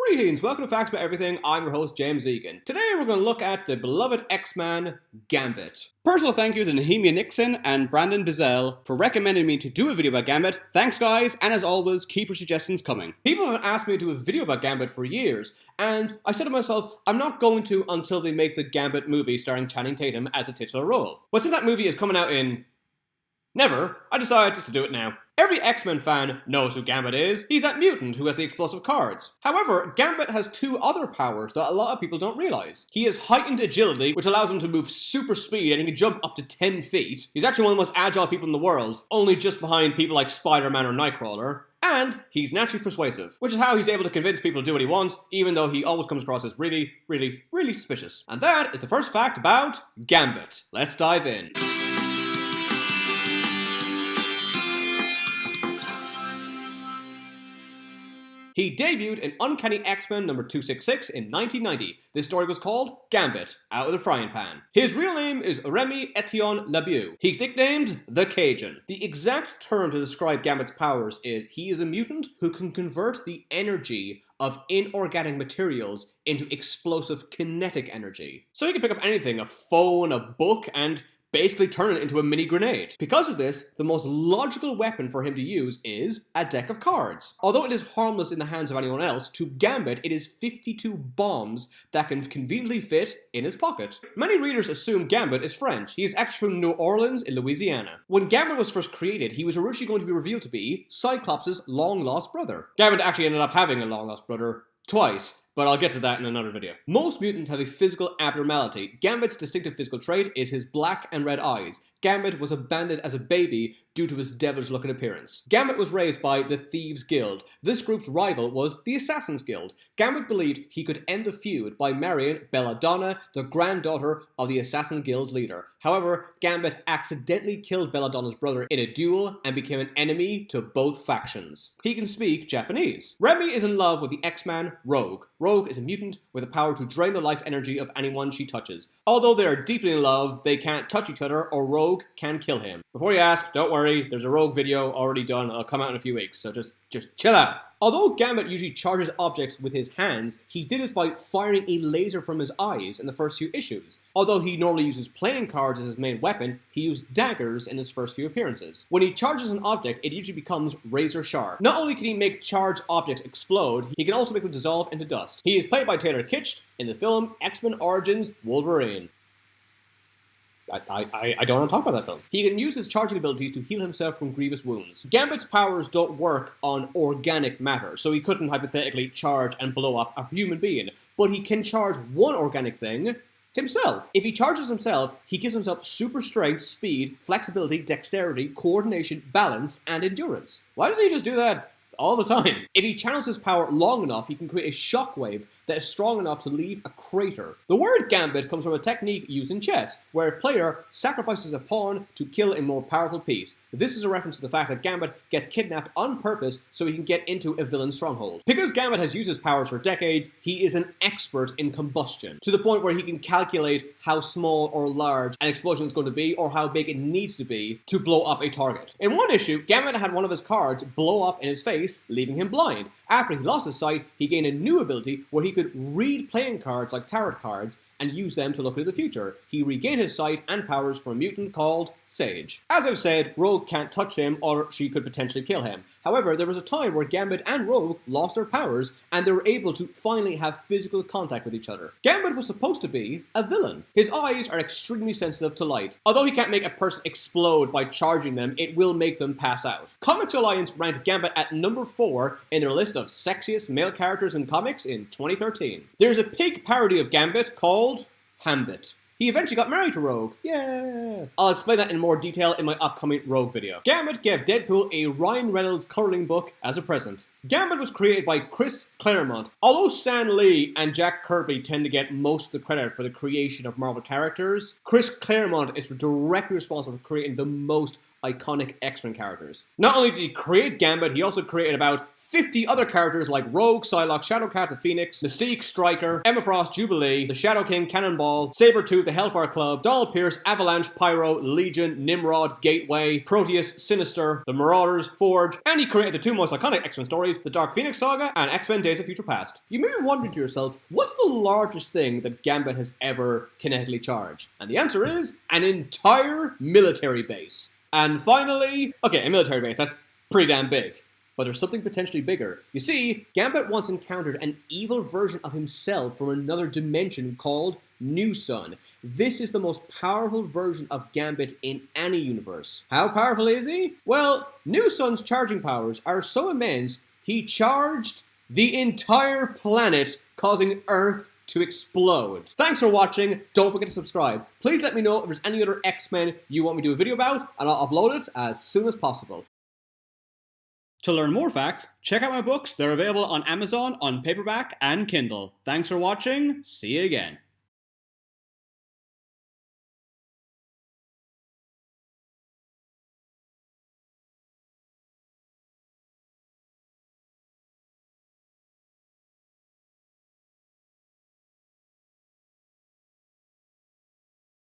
Greetings, welcome to Facts About Everything. I'm your host, James Egan. Today we're going to look at the beloved X-Man, Gambit. Personal thank you to Nehemia Nixon and Brandon Bizel for recommending me to do a video about Gambit. Thanks guys, and as always, keep your suggestions coming. People have asked me to do a video about Gambit for years, and I said to myself, I'm not going to until they make the Gambit movie starring Channing Tatum as a titular role. But since that movie is coming out in never, I decided just to do it now. Every X-Men fan knows who Gambit is. He's that mutant who has the explosive cards. However, Gambit has two other powers that a lot of people don't realize. He has heightened agility, which allows him to move super speed and he can jump up to 10 feet. He's actually one of the most agile people in the world, only just behind people like Spider-Man or Nightcrawler. And he's naturally persuasive, which is how he's able to convince people to do what he wants, even though he always comes across as really suspicious. And that is the first fact about Gambit. Let's dive in. He debuted in Uncanny X-Men number 266 in 1990. This story was called Gambit, Out of the Frying Pan. His real name is Remy Etienne Labeau. He's nicknamed the Cajun. The exact term to describe Gambit's powers is he is a mutant who can convert the energy of inorganic materials into explosive kinetic energy. So he can pick up anything, a phone, a book, and basically turn it into a mini grenade. Because of this, the most logical weapon for him to use is a deck of cards. Although it is harmless in the hands of anyone else, to Gambit it is 52 bombs that can conveniently fit in his pocket. Many readers assume Gambit is French. He is actually from New Orleans in Louisiana. When Gambit was first created, he was originally going to be revealed to be Cyclops' long-lost brother. Gambit actually ended up having a long-lost brother twice, but I'll get to that in another video. Most mutants have a physical abnormality. Gambit's distinctive physical trait is his black and red eyes. Gambit was abandoned as a baby due to his devilish-looking appearance. Gambit was raised by the Thieves Guild. This group's rival was the Assassins Guild. Gambit believed he could end the feud by marrying Belladonna, the granddaughter of the Assassin Guild's leader. However, Gambit accidentally killed Belladonna's brother in a duel and became an enemy to both factions. He can speak Japanese. Remy is in love with the X-Man Rogue. Rogue is a mutant with the power to drain the life energy of anyone she touches. Although they are deeply in love, they can't touch each other or Rogue can kill him. Before you ask, don't worry, there's a Rogue video already done. It'll come out in a few weeks, so just chill out. Although Gambit usually charges objects with his hands, he did this by firing a laser from his eyes in the first few issues. Although he normally uses playing cards as his main weapon, he used daggers in his first few appearances. When he charges an object, it usually becomes razor sharp. Not only can he make charged objects explode, he can also make them dissolve into dust. He is played by Taylor Kitsch in the film X-Men Origins Wolverine. I don't want to talk about that film. He can use his charging abilities to heal himself from grievous wounds. Gambit's powers don't work on organic matter, so he couldn't hypothetically charge and blow up a human being, but he can charge one organic thing, himself. If he charges himself, he gives himself super strength, speed, flexibility, dexterity, coordination, balance, and endurance. Why doesn't he just do that all the time? If he channels his power long enough, he can create a shockwave that is strong enough to leave a crater. The word Gambit comes from a technique used in chess, where a player sacrifices a pawn to kill a more powerful piece. This is a reference to the fact that Gambit gets kidnapped on purpose so he can get into a villain's stronghold. Because Gambit has used his powers for decades, he is an expert in combustion, to the point where he can calculate how small or large an explosion is going to be, or how big it needs to be to blow up a target. In one issue, Gambit had one of his cards blow up in his face, leaving him blind. After he lost his sight, he gained a new ability where he could read playing cards like tarot cards and use them to look into the future. He regained his sight and powers from a mutant called Sage. As I've said, Rogue can't touch him or she could potentially kill him. However, there was a time where Gambit and Rogue lost their powers and they were able to finally have physical contact with each other. Gambit was supposed to be a villain. His eyes are extremely sensitive to light. Although he can't make a person explode by charging them, it will make them pass out. Comics Alliance ranked Gambit at number 4 in their list of sexiest male characters in comics in 2013. There's a pig parody of Gambit called Gambit. He eventually got married to Rogue. Yeah. I'll explain that in more detail in my upcoming Rogue video. Gambit gave Deadpool a Ryan Reynolds coloring book as a present. Gambit was created by Chris Claremont. Although Stan Lee and Jack Kirby tend to get most of the credit for the creation of Marvel characters, Chris Claremont is directly responsible for creating the most iconic X-Men characters. Not only did he create Gambit, he also created about 50 other characters like Rogue, Psylocke, Shadowcat the Phoenix, Mystique, Stryker, Emma Frost, Jubilee, the Shadow King, Cannonball, Sabretooth, the Hellfire Club, Donald Pierce, Avalanche, Pyro, Legion, Nimrod, Gateway, Proteus, Sinister, the Marauders, Forge, and he created the two most iconic X-Men stories, the Dark Phoenix Saga and X-Men Days of Future Past. You may be wondering to yourself, what's the largest thing that Gambit has ever kinetically charged? And the answer is an entire military base. And finally, okay, a military base, that's pretty damn big. But there's something potentially bigger. You see, Gambit once encountered an evil version of himself from another dimension called New Sun. This is the most powerful version of Gambit in any universe. How powerful is he? Well, New Sun's charging powers are so immense, he charged the entire planet, causing Earth to explode. Thanks for watching. Don't forget to subscribe. Please let me know if there's any other X-Men you want me to do a video about, and I'll upload it as soon as possible. To learn more facts, check out my books. They're available on Amazon on paperback and Kindle. Thanks for watching. See you again.